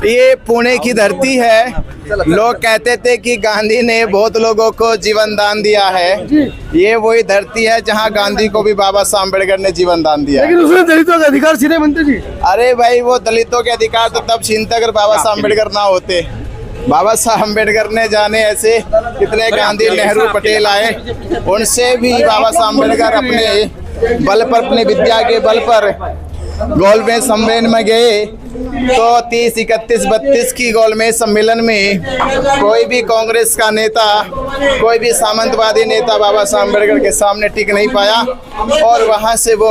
ये पुणे की धरती है। लोग कहते थे कि गांधी ने बहुत लोगों को जीवन दान दिया है। ये वही धरती है जहां गांधी को भी बाबा साहब अम्बेडकर ने जीवन दान दिया। लेकिन उसने दलितों के अधिकार छीने बनते जी। अरे भाई, वो दलितों के अधिकार तो तब छीनते अगर बाबा साहब अम्बेडकर ना होते। बाबा साहब अम्बेडकर ने जाने ऐसे कितने गांधी, नेहरू, पटेल आए, उनसे भी बाबा साहब अम्बेडकर अपने बल पर, अपने विद्या के बल पर गोलमेज सम्मेलन में गए। तो 30, 31, 32 की गोलमेज सम्मेलन में कोई भी कांग्रेस का नेता, कोई भी सामंतवादी नेता बाबा साहब अम्बेडकर के सामने टिक नहीं पाया और वहां से वो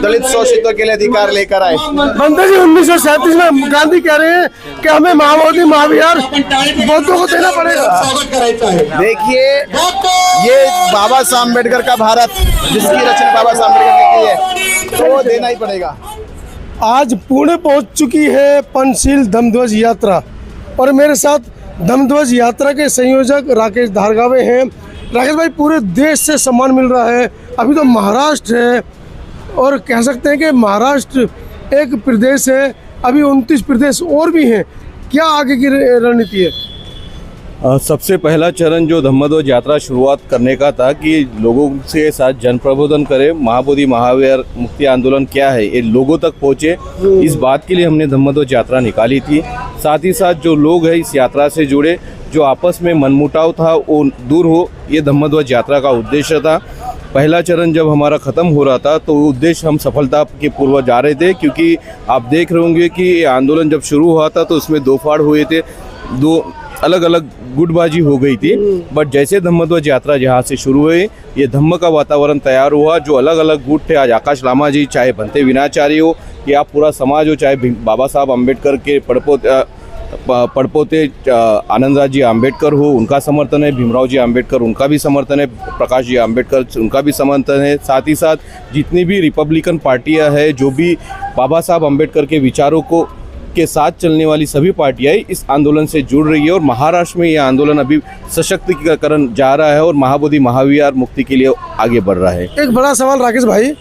दलित शोषितों के लिए अधिकार लेकर आए। बंदे जी 1937 में गांधी कह रहे हैं कि हमें महाबोधि, महाविहार बौद्धों को देना पड़ेगा। देखिए, ये बाबा साहब अम्बेडकर का भारत जिसकी रचना बाबा साहब अम्बेडकर ने की है, तो वो देना ही पड़ेगा। आज पुणे पहुंच चुकी है पंचशील धम्मध्वज यात्रा और मेरे साथ धम्मध्वज यात्रा के संयोजक राकेश धारगावे हैं। राकेश भाई, पूरे देश से सम्मान मिल रहा है। अभी तो महाराष्ट्र है और कह सकते हैं कि महाराष्ट्र एक प्रदेश है, अभी 29 प्रदेश और भी हैं। क्या आगे की रणनीति है? सबसे पहला चरण जो धम्मध्वज यात्रा शुरुआत करने का था कि लोगों से साथ जन प्रबोधन करें, महाबोधि महावीर मुक्ति आंदोलन क्या है ये लोगों तक पहुँचे, इस बात के लिए हमने धम्मध्वज यात्रा निकाली थी। साथ ही साथ जो लोग हैं इस यात्रा से जुड़े, जो आपस में मनमुटाव था वो दूर हो, ये धम्मध्वज यात्रा का उद्देश्य था। पहला चरण जब हमारा ख़त्म हो रहा था तो उद्देश्य हम सफलता के पूर्वक जा रहे थे, क्योंकि आप देख रहे होंगे कि ये आंदोलन जब शुरू हुआ था तो उसमें 2 फाड़ हुए थे, 2 अलग अलग गुटबाजी हो गई थी। बट जैसे धम्मध्वज यात्रा जहाँ से शुरू हुई, ये धम्म का वातावरण तैयार हुआ। जो अलग अलग गुट थे, आज आकाश लामा जी, चाहे भंते विनाचार्य हो या पूरा समाज हो, चाहे बाबा साहब अम्बेडकर के पड़पोते आनंदराज जी अम्बेडकर हो, उनका समर्थन है। भीमराव जी अम्बेडकर, उनका भी समर्थन है। प्रकाश जी अम्बेडकर, उनका भी समर्थन है। साथ ही साथ जितनी भी रिपब्लिकन पार्टियां हैं, जो भी बाबा साहब अम्बेडकर के विचारों को के साथ चलने वाली सभी पार्टियां इस आंदोलन से जुड़ रही है। और महाराष्ट्र में यह आंदोलन अभी सशक्तिकरण जा रहा है और महाबोधि महाविहार मुक्ति के लिए आगे बढ़ रहा है। एक बड़ा सवाल राकेश भाई,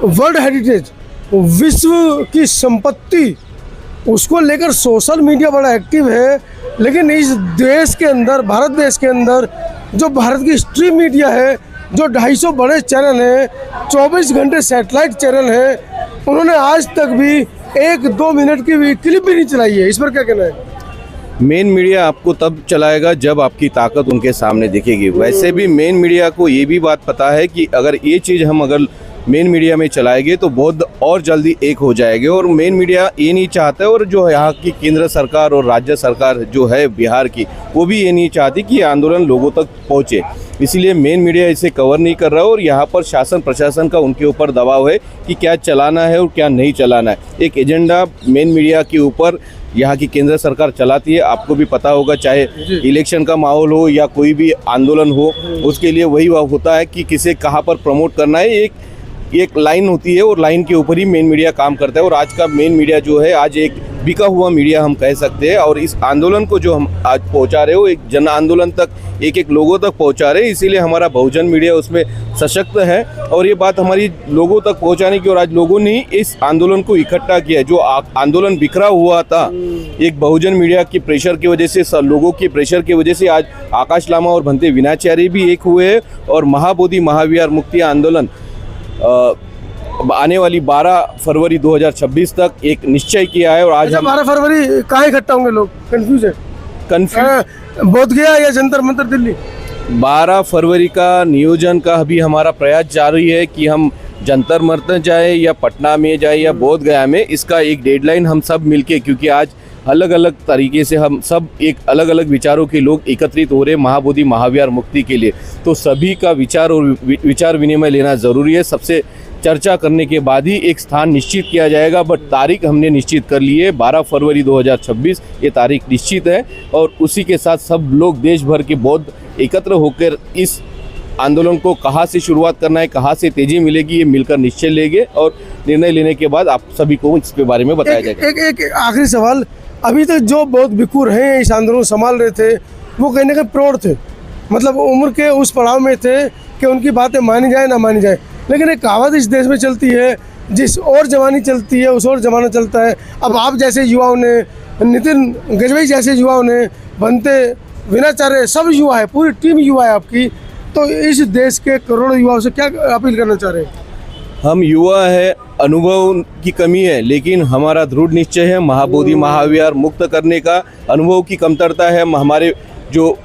वर्ल्ड हेरिटेज, विश्व की संपत्ति, उसको लेकर सोशल मीडिया बड़ा एक्टिव है, लेकिन इस देश के अंदर, भारत देश के अंदर जो भारत की स्ट्रीम मीडिया है, जो 250 बड़े चैनल हैं, 24 घंटे सैटेलाइट चैनल हैं, उन्होंने आज तक भी 1-2 मिनट की भी क्लिप भी नहीं चलाई है। इस पर क्या कहना है? मेन मीडिया आपको तब चलाएगा जब आपकी ताकत उनके सामने दिखेगी। वैसे भी मेन मीडिया को ये भी बात पता है कि अगर ये चीज़ हम अगर मेन मीडिया में चलाएंगे तो बहुत और जल्दी एक हो जाएंगे। और मेन मीडिया ये नहीं चाहता है, और जो यहाँ की केंद्र सरकार और राज्य सरकार जो है बिहार की, वो भी ये नहीं चाहती कि ये आंदोलन लोगों तक पहुँचे। इसीलिए मेन मीडिया इसे कवर नहीं कर रहा है और यहाँ पर शासन प्रशासन का उनके ऊपर दबाव है कि क्या चलाना है और क्या नहीं चलाना है। एक एजेंडा मेन मीडिया के ऊपर यहाँ की केंद्र सरकार चलाती है। आपको भी पता होगा, चाहे इलेक्शन का माहौल हो या कोई भी आंदोलन हो, उसके लिए वही होता है कि किसे कहाँ पर प्रमोट करना है। एक लाइन होती है और लाइन के ऊपर ही मेन मीडिया काम करता है। और आज का मेन मीडिया जो है, आज एक बिका हुआ मीडिया हम कह सकते हैं। और इस आंदोलन को जो हम आज पहुंचा रहे हो, एक जन आंदोलन तक, एक लोगों तक पहुंचा रहे हैं। इसीलिए हमारा बहुजन मीडिया उसमें सशक्त है और ये बात हमारी लोगों तक पहुंचाने की। और आज लोगों ने इस आंदोलन को इकट्ठा किया। जो आंदोलन बिखरा हुआ था, एक बहुजन मीडिया की प्रेशर की वजह से, लोगों की प्रेशर की वजह से आज आकाश लामा और भंते विनाचार्य भी एक हुए हैं। और महाबोधि महाविहार मुक्ति आंदोलन आने वाली 12 फरवरी 2026 तक एक निश्चय किया है। और आज हम 12 फरवरी कहाँ इकट्ठा होंगे लोग? कंफ्यूज बोध गया या जंतर मंतर दिल्ली? 12 फरवरी का नियोजन का अभी हमारा प्रयास जारी है कि हम जंतर मंतर जाए या पटना में जाए या बोध गया में। इसका एक डेडलाइन हम सब मिलके, क्योंकि आज अलग अलग तरीके से हम सब एक अलग अलग विचारों के लोग एकत्रित हो रहे हैं महाबोधि महाविहार मुक्ति के लिए। तो सभी का विचार और विचार विनिमय लेना ज़रूरी है। सबसे चर्चा करने के बाद ही एक स्थान निश्चित किया जाएगा। बट तारीख हमने निश्चित कर ली है, 12 फरवरी 2026 ये तारीख निश्चित है। और उसी के साथ सब लोग देश भर के बौद्ध एकत्र होकर इस आंदोलन को कहाँ से शुरुआत करना है, कहाँ से तेजी मिलेगी, ये मिलकर निश्चय लेंगे। और निर्णय लेने के बाद आप सभी को इसके बारे में बताया जाएगा। एक आखिरी सवाल, अभी तक जो बौद्ध भिक्षु हैं, इस आंदोलन को संभाल रहे थे, वो कहीं ना कहीं प्रौढ़ थे, मतलब उम्र के उस पड़ाव में थे कि उनकी बातें मानी जाए ना मानी जाए। लेकिन एक कहावत इस देश में चलती है, जिस और जवानी चलती है उस और जमाना चलता है। अब आप जैसे युवाओं ने नितिन गजबई जैसे युवाओं ने, बनते विनाचार्य, सब युवा है, पूरी टीम युवा है आपकी। तो इस देश के करोड़ों युवाओं से क्या अपील करना चाह रहे हैं? हम युवा है, अनुभव की कमी है, लेकिन हमारा दृढ़ निश्चय है महाबोधि महाविहार मुक्त करने का। अनुभव की कमतरता है, हमारे जो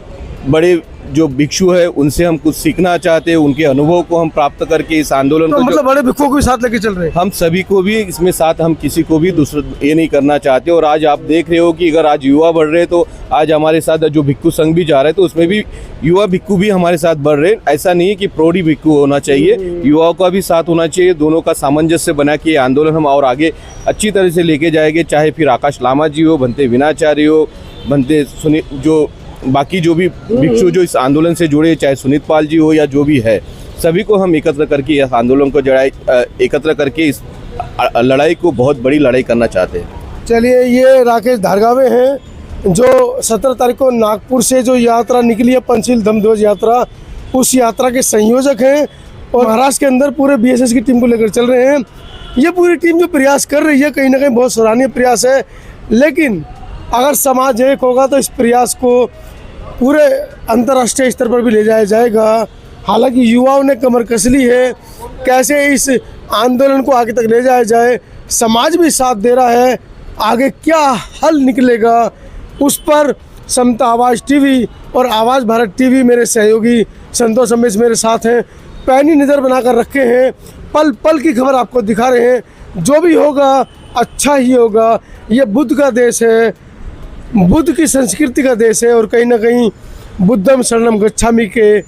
बड़े जो भिक्षु है उनसे हम कुछ सीखना चाहते हैं, उनके अनुभव को हम प्राप्त करके इस आंदोलन तो को मतलब बड़े भिक्षुओं को भी साथ लेके चल रहे हैं? हम सभी को भी इसमें साथ, हम किसी को भी दूसरा ये नहीं करना चाहते। और आज आप देख रहे हो कि अगर आज युवा बढ़ रहे हैं तो आज हमारे साथ जो भिक्षु संघ भी जा रहे हैं तो उसमें भी युवा भिक्षु भी हमारे साथ बढ़ रहे हैं। ऐसा नहीं है कि प्रौढ़ी भिक्षु होना चाहिए, युवाओं का भी साथ होना चाहिए। दोनों का सामंजस्य बना के ये आंदोलन हम और आगे अच्छी तरह से लेके जाएंगे। चाहे फिर आकाश लामा जी हो, बनते विनाचार्य हो, बनते जो बाकी जो भी भिक्षु जो इस आंदोलन से जुड़े, चाहे सुनीत पाल जी हो या जो भी है, सभी को हम एकत्र करके इस आंदोलन को एकत्र करके इस लड़ाई को बहुत बड़ी लड़ाई करना चाहते हैं। चलिए, ये राकेश धारगावे हैं जो 17 तारीख को नागपुर से जो यात्रा निकली है, पंचशील धम्मध्वज यात्रा, उस यात्रा के संयोजक हैं और महाराष्ट्र के अंदर पूरे बीएसएस की टीम को लेकर चल रहे हैं। ये पूरी टीम जो प्रयास कर रही है, कहीं ना कहीं बहुत सराहनीय प्रयास है। लेकिन अगर समाज एक होगा तो इस प्रयास को पूरे अंतर्राष्ट्रीय स्तर पर भी ले जाया जाएगा। हालांकि युवाओं ने कमर कस ली है, कैसे इस आंदोलन को आगे तक ले जाया जाए, समाज भी साथ दे रहा है। आगे क्या हल निकलेगा उस पर समता आवाज़ टीवी और आवाज़ भारत टीवी, मेरे सहयोगी संतोष अम्बेश मेरे साथ हैं, पैनी नज़र बनाकर रखे हैं, पल पल की खबर आपको दिखा रहे हैं। जो भी होगा अच्छा ही होगा। ये बुद्ध का देश है, बुद्ध की संस्कृति का देश है और कहीं ना कहीं बुद्धम शरणम गच्छामि के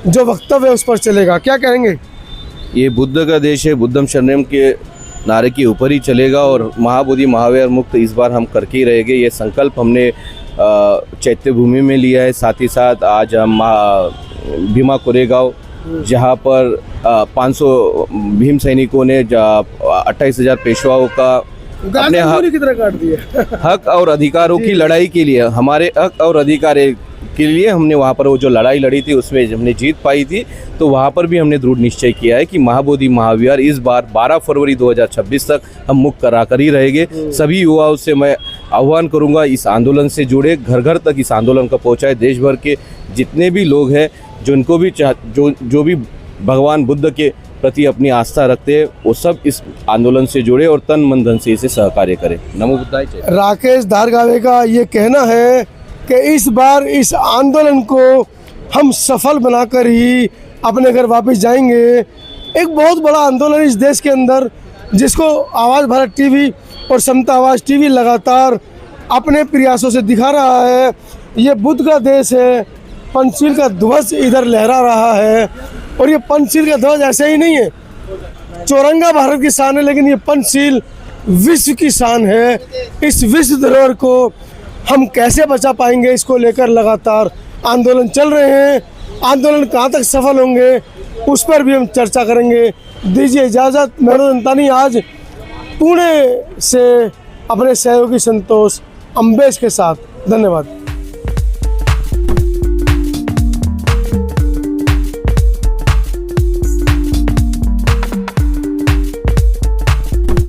जो वक्तव्य है उस पर चलेगा। क्या कहेंगे? ये बुद्ध का देश है, बुद्धम शरणम के नारे के ऊपर ही चलेगा और महाबोधि महाविहार मुक्त इस बार हम करके ही रहेंगे। ये संकल्प हमने चैत्य भूमि में लिया है। साथ ही साथ आज हम भीमा कोरेगांव, जहाँ पर 500 भीम सैनिकों ने 28,000 पेशवाओं का अपने हक और अधिकारों की लड़ाई के लिए, हमारे हक और अधिकार के लिए हमने वहाँ पर वो जो लड़ाई लड़ी थी उसमें हमने जीत पाई थी। तो वहाँ पर भी हमने दृढ़ निश्चय किया है कि महाबोधि महाविहार इस बार 12 फरवरी 2026 तक हम मुक्त करा कर ही रहेंगे। सभी युवाओं से मैं आह्वान करूँगा इस आंदोलन से जुड़े, घर घर तक इस आंदोलन को पहुँचाए। देश भर के जितने भी लोग हैं, जिनको भी जो भी भगवान बुद्ध के प्रति अपनी आस्था रखते हैं, वो सब इस आंदोलन से जुड़े और तन मन धन से इसे सहकार्य करें। नमो बुद्धाय। राकेश धारगावे का ये कहना है कि इस बार इस आंदोलन को हम सफल बनाकर ही अपने घर वापस जाएंगे। एक बहुत बड़ा आंदोलन इस देश के अंदर, जिसको आवाज़ भारत टीवी और समता आवाज़ टीवी लगातार अपने प्रयासों से दिखा रहा है। ये बुद्ध का देश है, पंचशील का ध्वज इधर लहरा रहा है और ये पंचशील का ध्वज ऐसे ही नहीं है, चौरंगा भारत की शान है, लेकिन ये पंचशील विश्व की शान है। इस विश्व धरोहर को हम कैसे बचा पाएंगे, इसको लेकर लगातार आंदोलन चल रहे हैं। आंदोलन कहाँ तक सफल होंगे उस पर भी हम चर्चा करेंगे। दीजिए इजाज़त, मेहरुद अंतानी आज पुणे से अपने सहयोगी संतोष अम्बेश के साथ। धन्यवाद।